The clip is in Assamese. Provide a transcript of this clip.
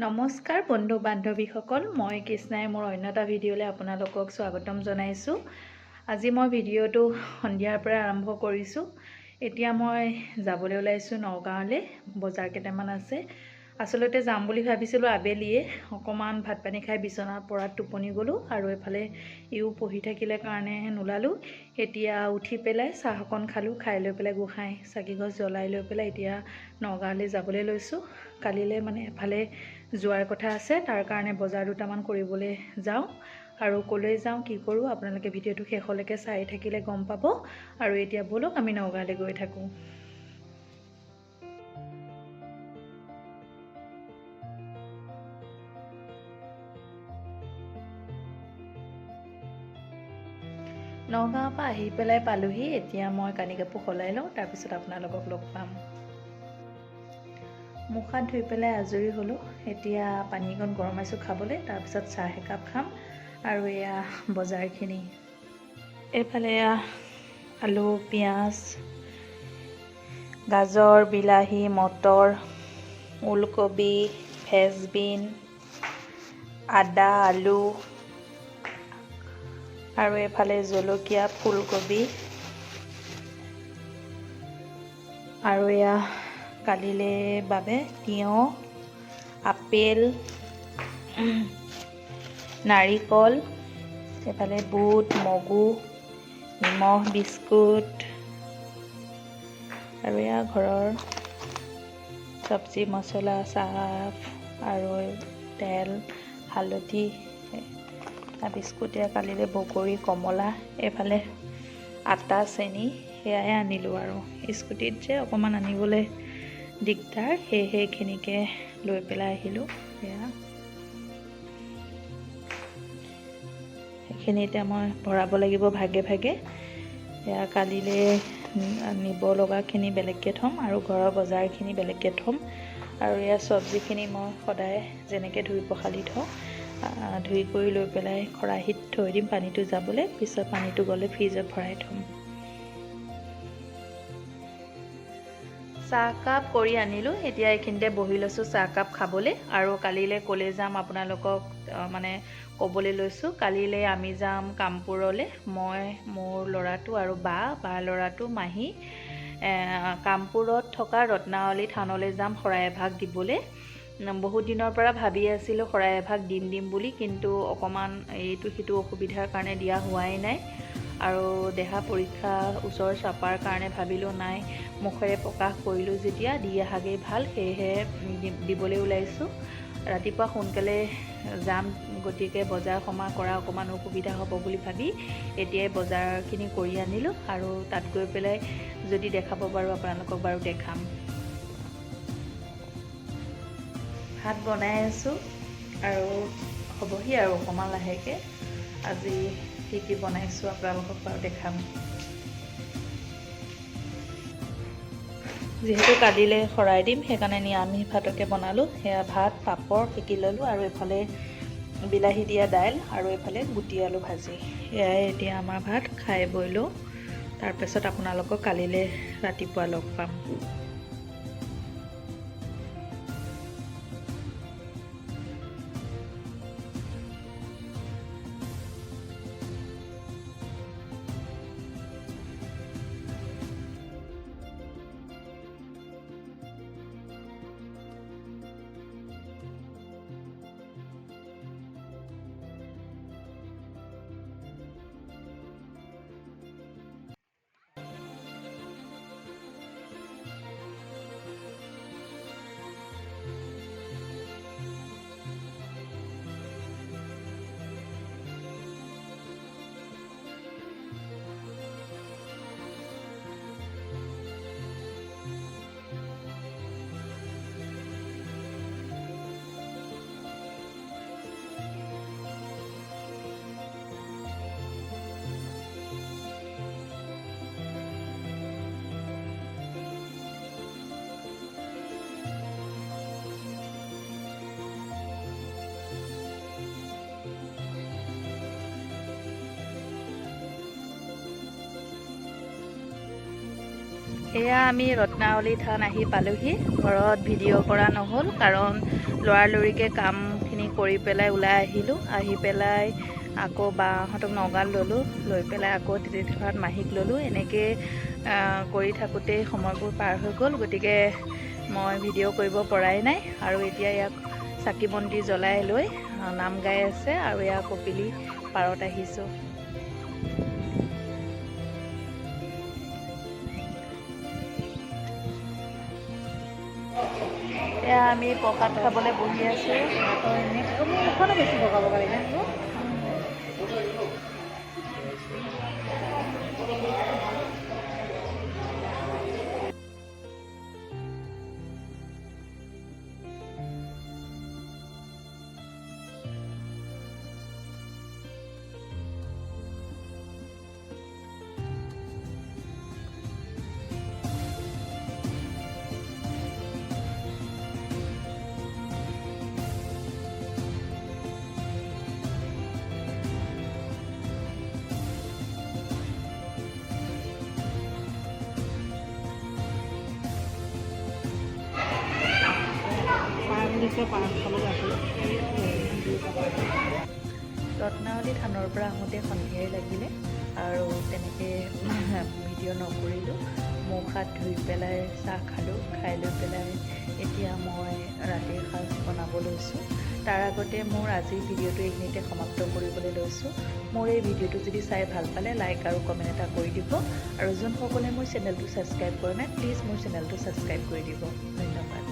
নমস্কাৰ বন্ধু বান্ধৱীসকল, মই কৃষ্ণাই মোৰ অন্য এটা ভিডিঅ'লৈ আপোনালোকক স্বাগতম জনাইছোঁ। আজি মই ভিডিঅ'টো সন্ধিয়াৰ পৰা আৰম্ভ কৰিছোঁ। এতিয়া মই যাবলৈ ওলাইছোঁ নগাঁৱলৈ, বজাৰ কেইটামান আছে। আচলতে যাম বুলি ভাবিছিলোঁ আবেলিয়ে, অকণমান ভাত পানী খাই বিচনাৰ পৰা টোপনি গ'লোঁ আৰু এফালে ইও পঢ়ি থাকিলে কাৰণে নোলালোঁ। এতিয়া উঠি পেলাই চাহ অকণ খালোঁ, খাই লৈ পেলাই গোঁসাই চাকিগছ জ্বলাই লৈ পেলাই এতিয়া নগাঁৱলৈ যাবলৈ লৈছোঁ। কালিলৈ মানে এফালে যোৱাৰ কথা আছে, তাৰ কাৰণে বজাৰ দুটামান কৰিবলৈ যাওঁ আৰু ক'লৈ যাওঁ কি কৰোঁ আপোনালোকে ভিডিঅ'টো শেষলৈকে চাই থাকিলে গম পাব। আৰু এতিয়া ব'লক আমি নগাঁৱলৈ গৈ থাকোঁ। নগাঁৱৰ পৰা আহি পেলাই পালোহি। এতিয়া মই কানি কাপোৰ সলাই লওঁ, তাৰপিছত আপোনালোকক লগ পাম। মুখ হাত ধুই পেলাই আজৰি হ'লোঁ। এতিয়া পানীকণ গৰমাইছোঁ খাবলৈ, তাৰপিছত চাহ একাপ খাম। আৰু এয়া বজাৰখিনি, এইফালে এয়া আলু, পিঁয়াজ, গাজৰ, বিলাহী, মটৰ, ওলকবি, ফ্ৰেঞ্চবিন, আদা, আলু আৰু এইফালে জলকীয়া, ফুলকবি আৰু এয়া কালিলৈ বাবে তিয়ঁহ, আপেল, নাৰিকল, এইফালে বুট, মগু, নিমখ, বিস্কুট আৰু এয়া ঘৰৰ চব্জি মছলা, চাৰ্ফ আৰু তেল, হালধি, বিস্কুট, এয়া কালিলৈ বগৰী, কমলা, এইফালে আটা, চেনি সেয়াই আনিলোঁ। আৰু স্কুটিত যে অকণমান আনিবলৈ দিগদাৰ, সেয়েহে এইখিনিকে লৈ পেলাই আহিলোঁ। সেয়া সেইখিনি এতিয়া মই ভৰাব লাগিব ভাগে ভাগে। এয়া কালিলৈ নিব লগাখিনি বেলেগকৈ থ'ম আৰু ঘৰৰ বজাৰখিনি বেলেগকৈ থ'ম। আৰু এয়া চব্জিখিনি মই সদায় যেনেকৈ ধুই পখালি থওঁ, ধুই কৰি লৈ পেলাই খৰাহিত থৈ দিম পানীটো যাবলৈ, পিছত পানীটো গ'লে ফ্ৰিজত ভৰাই থ'ম। চাহকাপ কৰি আনিলোঁ, এতিয়া এইখিনিতে বহি লৈছোঁ চাহকাপ খাবলৈ। আৰু কালিলৈ ক'লৈ যাম আপোনালোকক মানে ক'বলৈ লৈছোঁ। কালিলৈ আমি যাম কামপুৰলৈ, মই, মোৰ ল'ৰাটো আৰু বাৰ ল'ৰাটো, মাহী। কামপুৰত থকা ৰত্নাৱলী থানলৈ যাম শৰাই এভাগ দিবলৈ। বহুত দিনৰ পৰা ভাবি আছিলোঁ শৰাই এভাগ দিম বুলি, কিন্তু অকণমান এইটো সিটো অসুবিধাৰ কাৰণে দিয়া হোৱাই নাই। আৰু দেহা পৰীক্ষা ওচৰ চাপাৰ কাৰণে ভাবিলোঁ নাই, মুখেৰে প্ৰকাশ কৰিলোঁ যেতিয়া দি অহাগেই ভাল, সেয়েহে দিবলৈ ওলাইছোঁ। ৰাতিপুৱা সোনকালে যাম, গতিকে বজাৰ সমাৰ কৰা অকণমান অসুবিধা হ'ব বুলি ভাবি এতিয়াই বজাৰখিনি কৰি আনিলোঁ। আৰু তাত গৈ পেলাই যদি দেখাব পাৰোঁ আপোনালোকক বাৰু দেখাম। ভাত বনাই আছোঁ আৰু হ'বহি আৰু অকণমান লাহেকৈ। আজি কি কি বনাইছোঁ আপোনালোকক বাৰু দেখাম। যিহেতু কালিলৈ শৰাই দিম, সেইকাৰণে নিৰামিষ ভাতকে বনালোঁ। সেয়া ভাত, পাপৰ সেকি ল'লোঁ আৰু এইফালে বিলাহী দিয়া দাইল আৰু এইফালে গুটি আলু ভাজি। এয়াই এতিয়া আমাৰ ভাত, খাই বৈ লওঁ, তাৰপিছত আপোনালোকক কালিলৈ ৰাতিপুৱা লগ পাম। এয়া আমি ৰত্নাৱলী থান আহি পালোহি। ঘৰত ভিডিঅ' কৰা নহ'ল কাৰণ লৰালৰিকৈ কামখিনি কৰি পেলাই ওলাই আহিলোঁ। আহি পেলাই আকৌ বাহঁতক নগাঁৱত ল'লোঁ, লৈ পেলাই আকৌ তিতিথানত মাহীক ল'লোঁ। এনেকৈ কৰি থাকোঁতেই সময়বোৰ পাৰ হৈ গ'ল। গতিকে মই ভিডিঅ' কৰিব পৰাই নাই। আৰু এতিয়া ইয়াক চাকি বন্তি জ্বলাই লৈ নাম গাই আছে আৰু এয়া কপিলি পাৰত আহিছোঁ। এয়া আমি প্ৰসাদ খাবলৈ বহি আছোঁ। মুখনো বেছি বগাব পাৰিলে ৰত্নাৱলী থানৰ পৰা আহোঁতে সন্ধিয়াই লাগিলে আৰু তেনেকৈ ভিডিঅ' নকৰিলোঁ। মুখ হাত ধুই পেলাই চাহ খালোঁ। খাই লৈ পেলাই এতিয়া মই ৰাতিৰ সাজ বনাব লৈছোঁ। তাৰ আগতে মোৰ আজিৰ ভিডিঅ'টো এইখিনিতে সমাপ্ত কৰিবলৈ লৈছোঁ। মোৰ এই ভিডিঅ'টো যদি চাই ভাল পালে লাইক আৰু কমেণ্ট এটা কৰি দিব। আৰু যোনসকলে মোৰ চেনেলটো ছাবস্ক্ৰাইব কৰা নাই প্লিজ মোৰ চেনেলটো ছাবস্ক্ৰাইব কৰি দিব। ধন্যবাদ।